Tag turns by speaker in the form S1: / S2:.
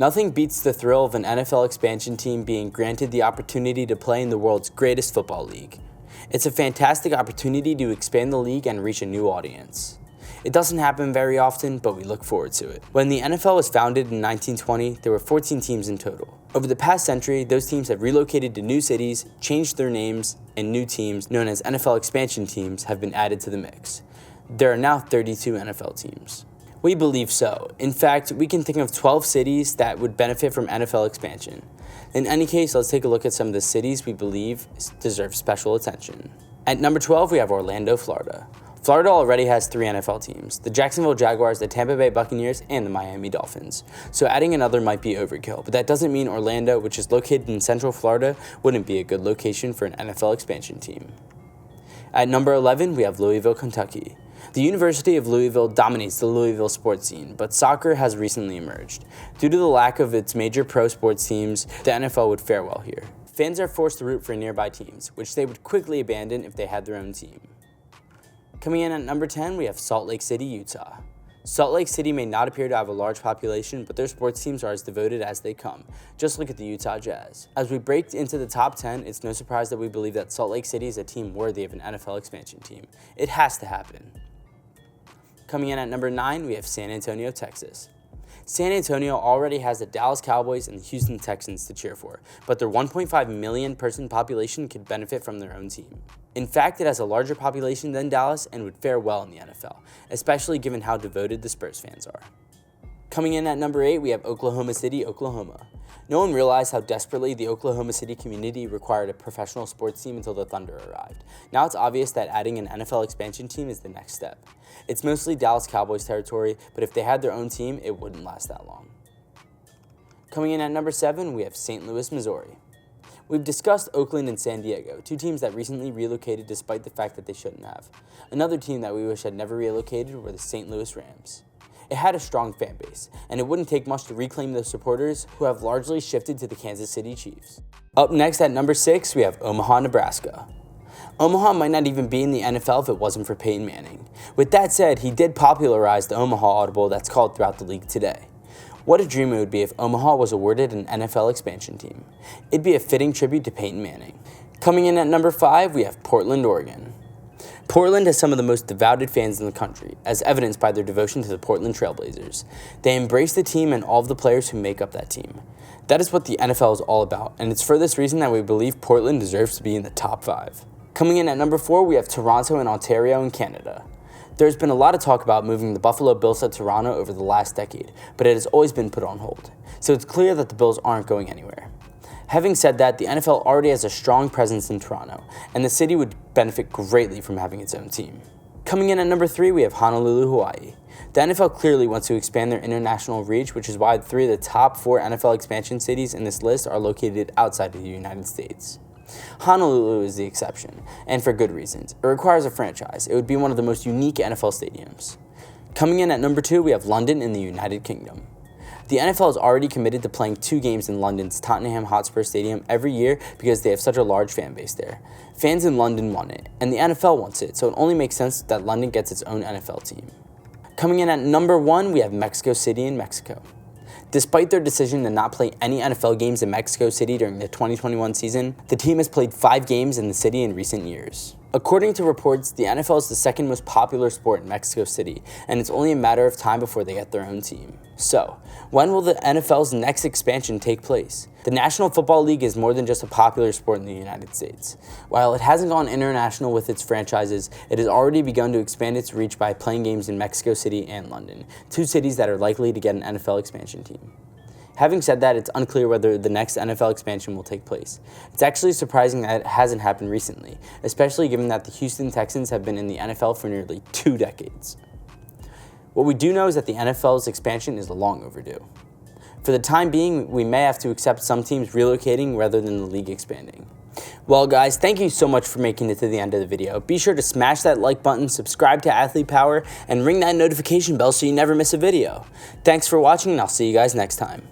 S1: Nothing beats the thrill of an NFL expansion team being granted the opportunity to play in the world's greatest football league. It's a fantastic opportunity to expand the league and reach a new audience. It doesn't happen very often, but we look forward to it. When the NFL was founded in 1920, there were 14 teams in total. Over the past century, those teams have relocated to new cities, changed their names, and new teams, known as NFL expansion teams, have been added to the mix. There are now 32 NFL teams. We believe so. In fact, we can think of 12 cities that would benefit from NFL expansion. In any case, let's take a look at some of the cities we believe deserve special attention. At number 12, we have Orlando, Florida. Florida already has 3 NFL teams: the Jacksonville Jaguars, the Tampa Bay Buccaneers, and the Miami Dolphins. So adding another might be overkill, but that doesn't mean Orlando, which is located in Central Florida, wouldn't be a good location for an NFL expansion team. At number 11, we have Louisville, Kentucky. The University of Louisville dominates the Louisville sports scene, but soccer has recently emerged. Due to the lack of its major pro sports teams, the NFL would fare well here. Fans are forced to root for nearby teams, which they would quickly abandon if they had their own team. Coming in at number 10, we have Salt Lake City, Utah. Salt Lake City may not appear to have a large population, but their sports teams are as devoted as they come. Just look at the Utah Jazz. As we break into the top 10, it's no surprise that we believe that Salt Lake City is a team worthy of an NFL expansion team. It has to happen. Coming in at number 9, we have San Antonio, Texas. San Antonio already has the Dallas Cowboys and the Houston Texans to cheer for, but their 1.5 million person population could benefit from their own team. In fact, it has a larger population than Dallas and would fare well in the NFL, especially given how devoted the Spurs fans are. Coming in at number 8, we have Oklahoma City, Oklahoma. No one realized how desperately the Oklahoma City community required a professional sports team until the Thunder arrived. Now it's obvious that adding an NFL expansion team is the next step. It's mostly Dallas Cowboys territory, but if they had their own team, it wouldn't last that long. Coming in at number 7, we have St. Louis, Missouri. We've discussed Oakland and San Diego, 2 teams that recently relocated despite the fact that they shouldn't have. Another team that we wish had never relocated were the St. Louis Rams. It had a strong fan base, and it wouldn't take much to reclaim those supporters who have largely shifted to the Kansas City Chiefs. Up next at number 6, we have Omaha, Nebraska. Omaha might not even be in the NFL if it wasn't for Peyton Manning. With that said, he did popularize the Omaha Audible that's called throughout the league today. What a dream it would be if Omaha was awarded an NFL expansion team. It'd be a fitting tribute to Peyton Manning. Coming in at number 5, we have Portland, Oregon. Portland has some of the most devoted fans in the country, as evidenced by their devotion to the Portland Trail Blazers. They embrace the team and all of the players who make up that team. That is what the NFL is all about, and it's for this reason that we believe Portland deserves to be in the top 5. Coming in at number 4, we have Toronto and Ontario in Canada. There's been a lot of talk about moving the Buffalo Bills to Toronto over the last decade, but it has always been put on hold. So it's clear that the Bills aren't going anywhere. Having said that, the NFL already has a strong presence in Toronto, and the city would benefit greatly from having its own team. Coming in at number 3, we have Honolulu, Hawaii. The NFL clearly wants to expand their international reach, which is why 3 of the top 4 NFL expansion cities in this list are located outside of the United States. Honolulu is the exception, and for good reasons. It requires a franchise. It would be one of the most unique NFL stadiums. Coming in at number 2, we have London in the United Kingdom. The NFL is already committed to playing 2 games in London's Tottenham Hotspur Stadium every year because they have such a large fan base there. Fans in London want it, and the NFL wants it, so it only makes sense that London gets its own NFL team. Coming in at number 1, we have Mexico City in Mexico. Despite their decision to not play any NFL games in Mexico City during the 2021 season, the team has played 5 games in the city in recent years. According to reports, the NFL is the second most popular sport in Mexico City, and it's only a matter of time before they get their own team. So, when will the NFL's next expansion take place? The National Football League is more than just a popular sport in the United States. While it hasn't gone international with its franchises, it has already begun to expand its reach by playing games in Mexico City and London, 2 cities that are likely to get an NFL expansion team. Having said that, it's unclear whether the next NFL expansion will take place. It's actually surprising that it hasn't happened recently, especially given that the Houston Texans have been in the NFL for nearly 2 decades. What we do know is that the NFL's expansion is long overdue. For the time being, we may have to accept some teams relocating rather than the league expanding. Well guys, thank you so much for making it to the end of the video. Be sure to smash that like button, subscribe to Athlete Power, and ring that notification bell so you never miss a video. Thanks for watching, and I'll see you guys next time.